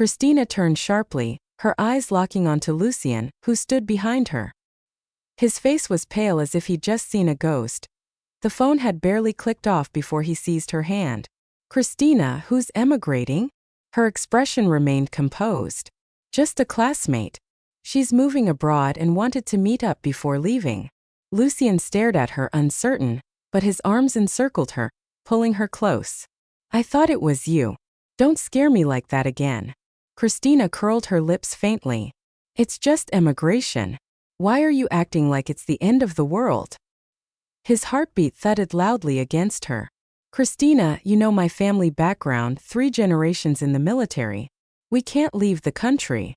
Christina turned sharply, her eyes locking onto Lucien, who stood behind her. His face was pale as if he'd just seen a ghost. The phone had barely clicked off before he seized her hand. Christina, who's emigrating? Her expression remained composed. Just a classmate. She's moving abroad and wanted to meet up before leaving. Lucien stared at her uncertain, but his arms encircled her, pulling her close. I thought it was you. Don't scare me like that again. Christina curled her lips faintly. It's just emigration. Why are you acting like it's the end of the world? His heartbeat thudded loudly against her. Christina, you know my family background, 3 generations in the military. We can't leave the country.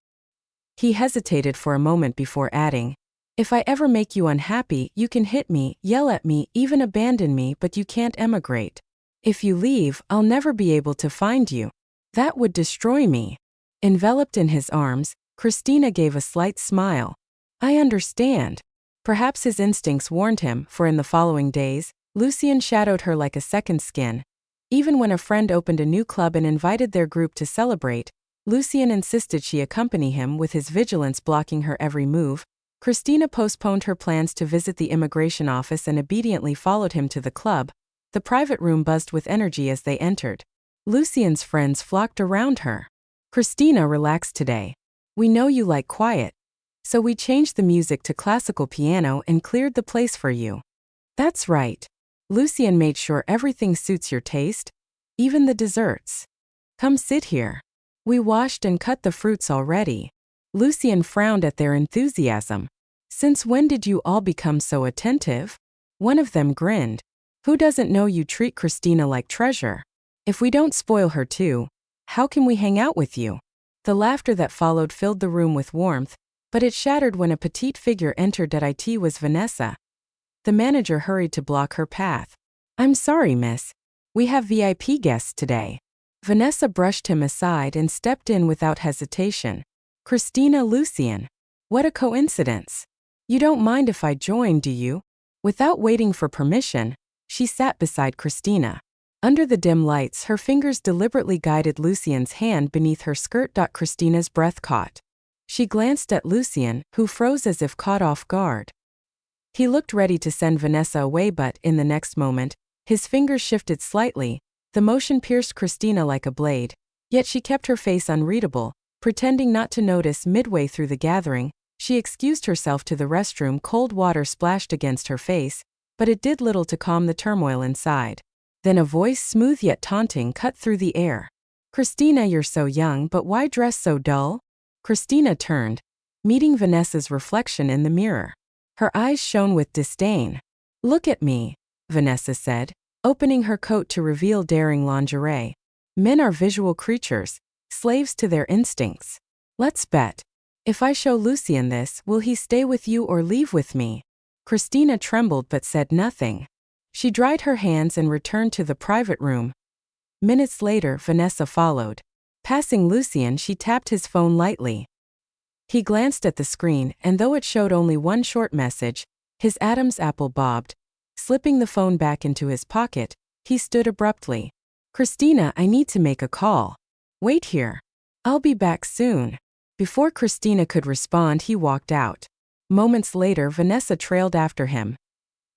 He hesitated for a moment before adding, if I ever make you unhappy, you can hit me, yell at me, even abandon me, but you can't emigrate. If you leave, I'll never be able to find you. That would destroy me. Enveloped in his arms, Christina gave a slight smile. I understand. Perhaps his instincts warned him, for in the following days, Lucien shadowed her like a second skin. Even when a friend opened a new club and invited their group to celebrate, Lucien insisted she accompany him, with his vigilance blocking her every move. Christina postponed her plans to visit the immigration office and obediently followed him to the club. The private room buzzed with energy as they entered. Lucien's friends flocked around her. Christina, relaxed today. We know you like quiet. So we changed the music to classical piano and cleared the place for you. That's right. Lucien made sure everything suits your taste, even the desserts. Come sit here. We washed and cut the fruits already. Lucien frowned at their enthusiasm. Since when did you all become so attentive? One of them grinned. Who doesn't know you treat Christina like treasure? If we don't spoil her too, how can we hang out with you? The laughter that followed filled the room with warmth, but it shattered when a petite figure entered. It was Vanessa. The manager hurried to block her path. I'm sorry, miss. We have VIP guests today. Vanessa brushed him aside and stepped in without hesitation. Christina, Lucien. What a coincidence. You don't mind if I join, do you? Without waiting for permission, she sat beside Christina. Under the dim lights, her fingers deliberately guided Lucien's hand beneath her skirt. Christina's breath caught. She glanced at Lucien, who froze as if caught off guard. He looked ready to send Vanessa away, but in the next moment, his fingers shifted slightly. The motion pierced Christina like a blade, yet she kept her face unreadable, pretending not to notice. Midway through the gathering, she excused herself to the restroom. Cold water splashed against her face, but it did little to calm the turmoil inside. Then a voice, smooth yet taunting, cut through the air. Christina, you're so young, but why dress so dull? Christina turned, meeting Vanessa's reflection in the mirror. Her eyes shone with disdain. Look at me, Vanessa said, opening her coat to reveal daring lingerie. Men are visual creatures, slaves to their instincts. Let's bet. If I show Lucien this, will he stay with you or leave with me? Christina trembled but said nothing. She dried her hands and returned to the private room. Minutes later, Vanessa followed. Passing Lucien, she tapped his phone lightly. He glanced at the screen, and though it showed only one short message, his Adam's apple bobbed. Slipping the phone back into his pocket, he stood abruptly. Christina, I need to make a call. Wait here. I'll be back soon. Before Christina could respond, he walked out. Moments later, Vanessa trailed after him.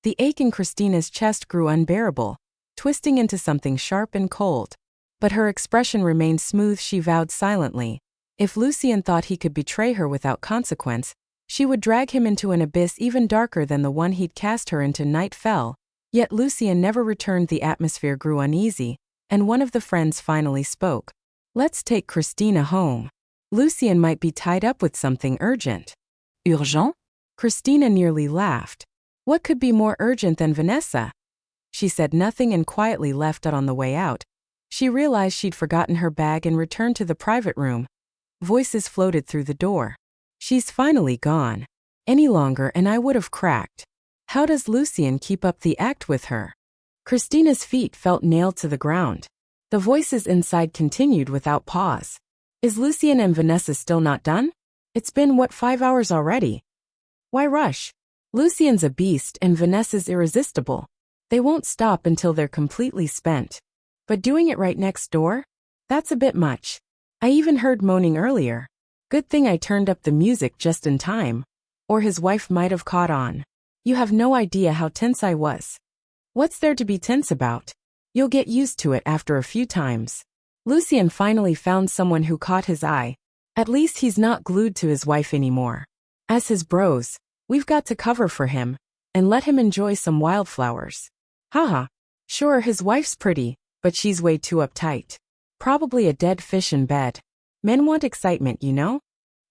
The ache in Christina's chest grew unbearable, twisting into something sharp and cold. But her expression remained smooth. She vowed silently. If Lucien thought he could betray her without consequence, she would drag him into an abyss even darker than the one he'd cast her into. Night fell, yet Lucien never returned. The atmosphere grew uneasy, and one of the friends finally spoke. Let's take Christina home. Lucien might be tied up with something urgent. Urgent? Christina nearly laughed. What could be more urgent than Vanessa? She said nothing and quietly left. On the way out, she realized she'd forgotten her bag and returned to the private room. Voices floated through the door. She's finally gone. Any longer and I would have cracked. How does Lucien keep up the act with her? Christina's feet felt nailed to the ground. The voices inside continued without pause. Is Lucien and Vanessa still not done? It's been 5 hours already? Why rush? Lucien's a beast and Vanessa's irresistible. They won't stop until they're completely spent. But doing it right next door? That's a bit much. I even heard moaning earlier. Good thing I turned up the music just in time. Or his wife might have caught on. You have no idea how tense I was. What's there to be tense about? You'll get used to it after a few times. Lucien finally found someone who caught his eye. At least he's not glued to his wife anymore. As his bros, we've got to cover for him and let him enjoy some wildflowers. Haha. Sure, his wife's pretty, but she's way too uptight. Probably a dead fish in bed. Men want excitement, you know?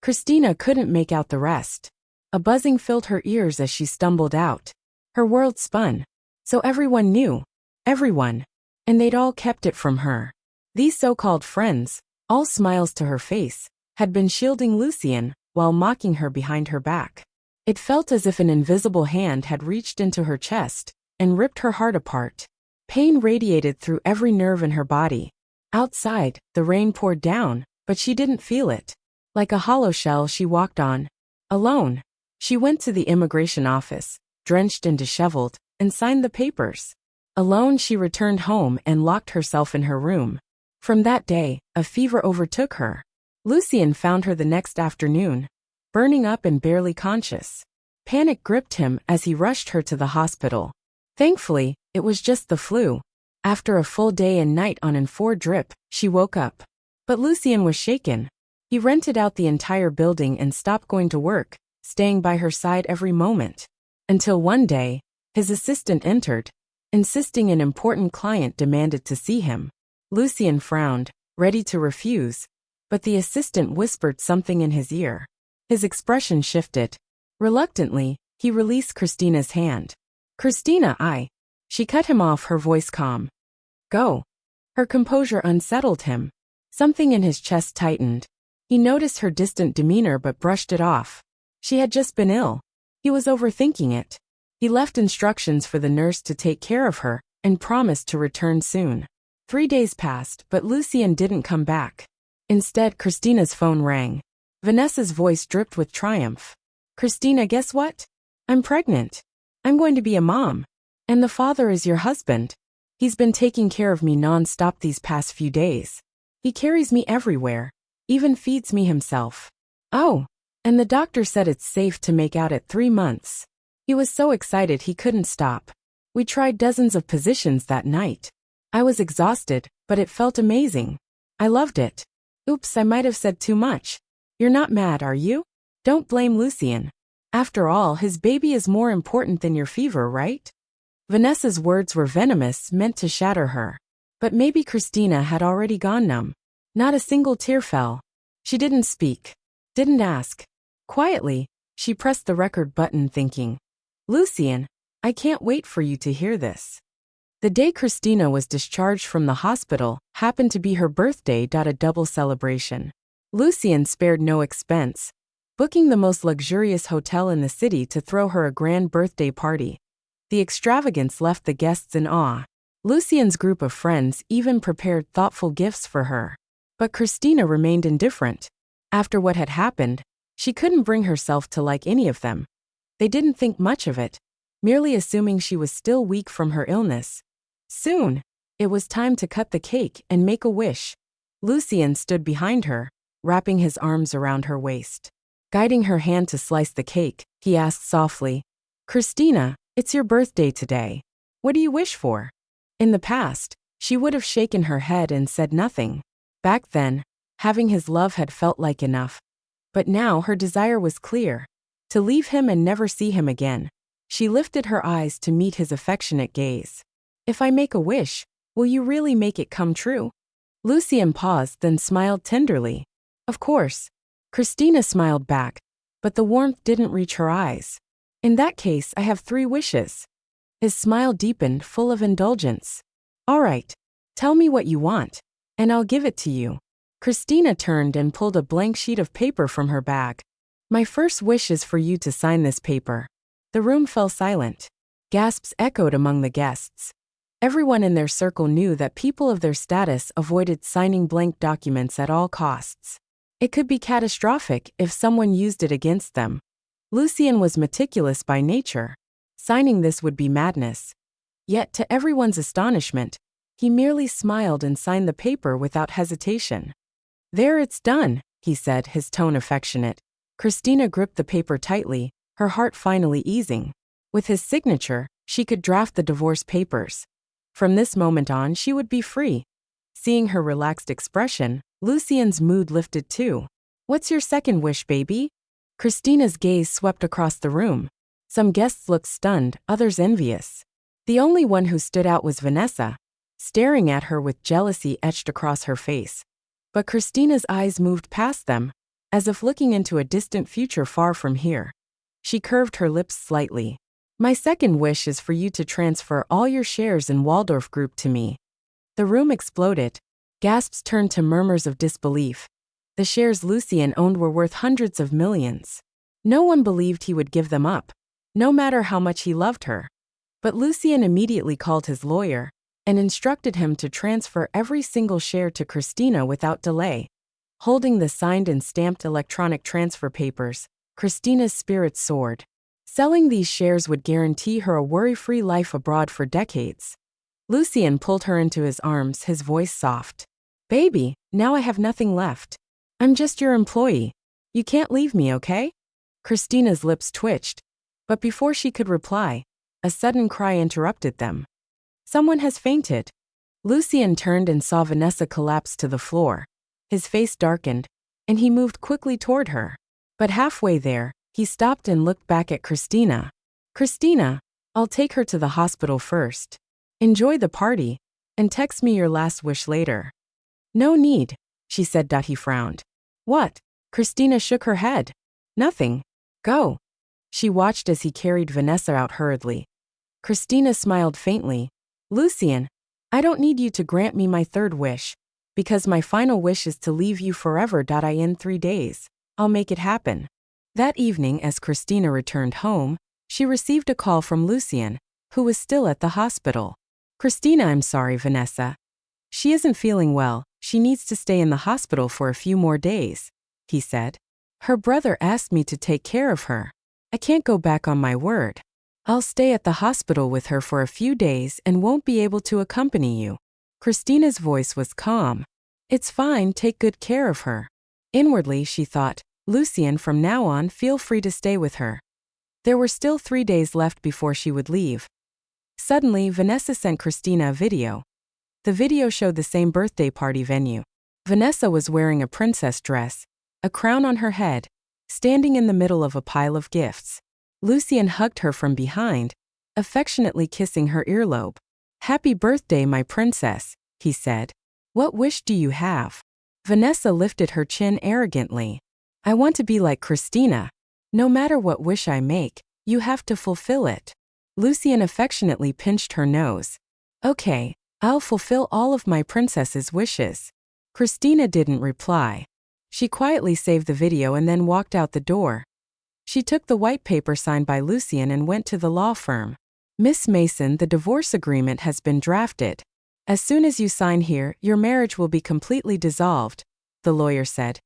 Christina couldn't make out the rest. A buzzing filled her ears as she stumbled out. Her world spun. So everyone knew. Everyone. And they'd all kept it from her. These so-called friends, all smiles to her face, had been shielding Lucien while mocking her behind her back. It felt as if an invisible hand had reached into her chest and ripped her heart apart. Pain radiated through every nerve in her body. Outside, the rain poured down, but she didn't feel it. Like a hollow shell she walked on. Alone. She went to the immigration office, drenched and disheveled, and signed the papers. Alone she returned home and locked herself in her room. From that day, a fever overtook her. Lucien found her the next afternoon, burning up and barely conscious. Panic gripped him as he rushed her to the hospital. Thankfully, it was just the flu. After a full day and night on an 4 drip, she woke up. But Lucien was shaken. He rented out the entire building and stopped going to work, staying by her side every moment. Until one day, his assistant entered, insisting an important client demanded to see him. Lucien frowned, ready to refuse, but the assistant whispered something in his ear. His expression shifted. Reluctantly, he released Christina's hand. Christina, She cut him off, her voice calm. Go. Her composure unsettled him. Something in his chest tightened. He noticed her distant demeanor but brushed it off. She had just been ill. He was overthinking it. He left instructions for the nurse to take care of her and promised to return soon. 3 days passed, but Lucien didn't come back. Instead, Christina's phone rang. Vanessa's voice dripped with triumph. Christina, guess what? I'm pregnant. I'm going to be a mom. And the father is your husband. He's been taking care of me non-stop these past few days. He carries me everywhere, even feeds me himself. Oh, and the doctor said it's safe to make out at 3 months. He was so excited he couldn't stop. We tried dozens of positions that night. I was exhausted, but it felt amazing. I loved it. Oops, I might have said too much. You're not mad, are you? Don't blame Lucien. After all, his baby is more important than your fever, right? Vanessa's words were venomous, meant to shatter her. But maybe Christina had already gone numb. Not a single tear fell. She didn't speak. Didn't ask. Quietly, she pressed the record button thinking, Lucien, I can't wait for you to hear this. The day Christina was discharged from the hospital happened to be her birthday. A double celebration. Lucien spared no expense, booking the most luxurious hotel in the city to throw her a grand birthday party. The extravagance left the guests in awe. Lucien's group of friends even prepared thoughtful gifts for her. But Christina remained indifferent. After what had happened, she couldn't bring herself to like any of them. They didn't think much of it, merely assuming she was still weak from her illness. Soon, it was time to cut the cake and make a wish. Lucien stood behind her, wrapping his arms around her waist. Guiding her hand to slice the cake, he asked softly, Christina, it's your birthday today. What do you wish for? In the past, she would have shaken her head and said nothing. Back then, having his love had felt like enough. But now her desire was clear. To leave him and never see him again. She lifted her eyes to meet his affectionate gaze. If I make a wish, will you really make it come true? Lucien paused, then smiled tenderly. Of course. Christina smiled back, but the warmth didn't reach her eyes. In that case, I have 3 wishes. His smile deepened, full of indulgence. All right. Tell me what you want, and I'll give it to you. Christina turned and pulled a blank sheet of paper from her bag. My first wish is for you to sign this paper. The room fell silent. Gasps echoed among the guests. Everyone in their circle knew that people of their status avoided signing blank documents at all costs. It could be catastrophic if someone used it against them. Lucien was meticulous by nature. Signing this would be madness. Yet, to everyone's astonishment, he merely smiled and signed the paper without hesitation. There, it's done, he said, his tone affectionate. Christina gripped the paper tightly, her heart finally easing. With his signature, she could draft the divorce papers. From this moment on, she would be free. Seeing her relaxed expression, Lucien's mood lifted too. What's your second wish, baby? Christina's gaze swept across the room. Some guests looked stunned, others envious. The only one who stood out was Vanessa, staring at her with jealousy etched across her face. But Christina's eyes moved past them, as if looking into a distant future far from here. She curved her lips slightly. My second wish is for you to transfer all your shares in Waldorf Group to me. The room exploded. Gasps turned to murmurs of disbelief. The shares Lucien owned were worth hundreds of millions. No one believed he would give them up, no matter how much he loved her. But Lucien immediately called his lawyer and instructed him to transfer every single share to Christina without delay. Holding the signed and stamped electronic transfer papers, Christina's spirits soared. Selling these shares would guarantee her a worry-free life abroad for decades. Lucien pulled her into his arms, his voice soft. Baby, now I have nothing left. I'm just your employee. You can't leave me, okay? Christina's lips twitched. But before she could reply, a sudden cry interrupted them. Someone has fainted. Lucien turned and saw Vanessa collapse to the floor. His face darkened, and he moved quickly toward her. But halfway there, he stopped and looked back at Christina. Christina, I'll take her to the hospital first. Enjoy the party, and text me your last wish later. No need, she said. He frowned. What? Christina shook her head. Nothing. Go. She watched as he carried Vanessa out hurriedly. Christina smiled faintly. Lucien, I don't need you to grant me my third wish, because my final wish is to leave you forever. In 3 days, I'll make it happen. That evening, as Christina returned home, she received a call from Lucien, who was still at the hospital. Christina, I'm sorry, Vanessa. She isn't feeling well. She needs to stay in the hospital for a few more days, he said. Her brother asked me to take care of her. I can't go back on my word. I'll stay at the hospital with her for a few days and won't be able to accompany you. Christina's voice was calm. It's fine, take good care of her. Inwardly, she thought, Lucien, from now on, feel free to stay with her. There were still 3 days left before she would leave. Suddenly, Vanessa sent Christina a video. The video showed the same birthday party venue. Vanessa was wearing a princess dress, a crown on her head, standing in the middle of a pile of gifts. Lucien hugged her from behind, affectionately kissing her earlobe. Happy birthday, my princess, he said. What wish do you have? Vanessa lifted her chin arrogantly. I want to be like Christina. No matter what wish I make, you have to fulfill it. Lucien affectionately pinched her nose. Okay, I'll fulfill all of my princess's wishes. Christina didn't reply. She quietly saved the video and then walked out the door. She took the white paper signed by Lucien and went to the law firm. Miss Mason, the divorce agreement has been drafted. As soon as you sign here, your marriage will be completely dissolved, the lawyer said.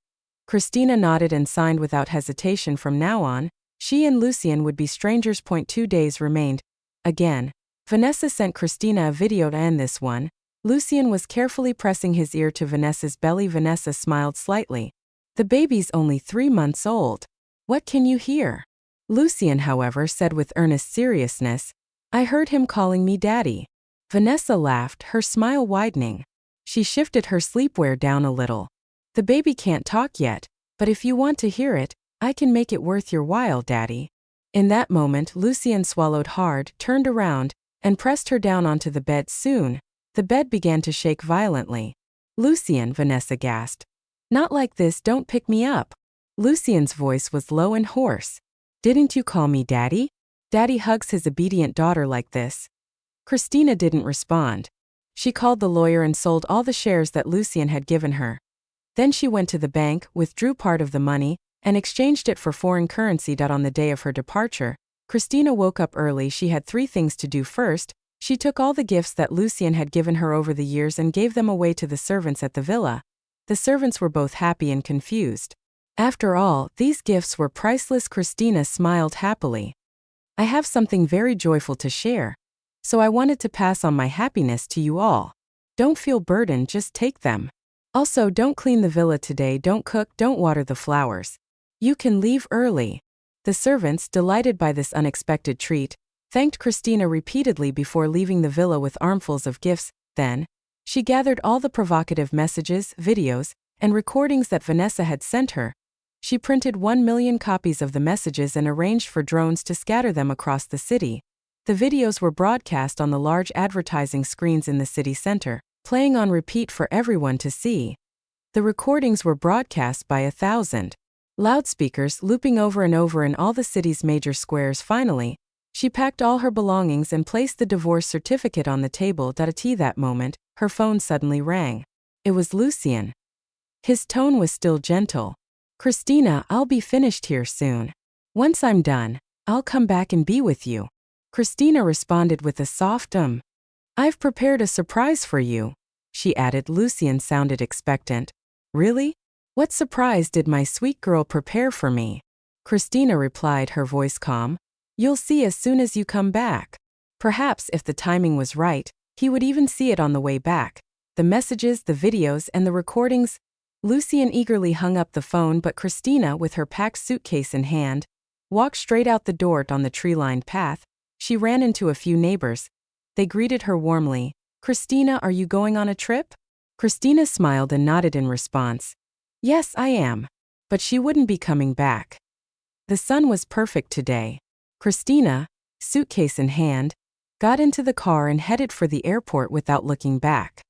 Christina nodded and signed without hesitation. From now on, she and Lucien would be strangers. 2 days remained. Again, Vanessa sent Christina a video to end this one. Lucien was carefully pressing his ear to Vanessa's belly. Vanessa smiled slightly. The baby's only 3 months old. What can you hear? Lucien, however, said with earnest seriousness, I heard him calling me daddy. Vanessa laughed, her smile widening. She shifted her sleepwear down a little. The baby can't talk yet, but if you want to hear it, I can make it worth your while, daddy. In that moment, Lucien swallowed hard, turned around, and pressed her down onto the bed. Soon, the bed began to shake violently. Lucien, Vanessa gasped. Not like this, don't pick me up. Lucien's voice was low and hoarse. Didn't you call me daddy? Daddy hugs his obedient daughter like this. Christina didn't respond. She called the lawyer and sold all the shares that Lucien had given her. Then she went to the bank, withdrew part of the money, and exchanged it for foreign currency. On the day of her departure, Christina woke up early. She had 3 things to do. First, she took all the gifts that Lucien had given her over the years and gave them away to the servants at the villa. The servants were both happy and confused. After all, these gifts were priceless. Christina smiled happily. I have something very joyful to share, so I wanted to pass on my happiness to you all. Don't feel burdened, just take them. Also, don't clean the villa today, don't cook, don't water the flowers. You can leave early. The servants, delighted by this unexpected treat, thanked Christina repeatedly before leaving the villa with armfuls of gifts. Then, she gathered all the provocative messages, videos, and recordings that Vanessa had sent her. She printed 1,000,000 copies of the messages and arranged for drones to scatter them across the city. The videos were broadcast on the large advertising screens in the city center, playing on repeat for everyone to see. The recordings were broadcast by 1,000 loudspeakers, looping over and over in all the city's major squares. Finally, she packed all her belongings and placed the divorce certificate on the table. At that moment, her phone suddenly rang. It was Lucien. His tone was still gentle. "Christina, I'll be finished here soon. Once I'm done, I'll come back and be with you." Christina responded with a soft "I've prepared a surprise for you," she added. Lucien sounded expectant. "Really? What surprise did my sweet girl prepare for me?" Christina replied, her voice calm. "You'll see as soon as you come back." Perhaps if the timing was right, he would even see it on the way back. The messages, the videos, and the recordings. Lucien eagerly hung up the phone, but Christina, with her packed suitcase in hand, walked straight out the door. On the tree-lined path, she ran into a few neighbors. They greeted her warmly. "Christina, are you going on a trip?" Christina smiled and nodded in response. "Yes, I am." But she wouldn't be coming back. The sun was perfect today. Christina, suitcase in hand, got into the car and headed for the airport without looking back.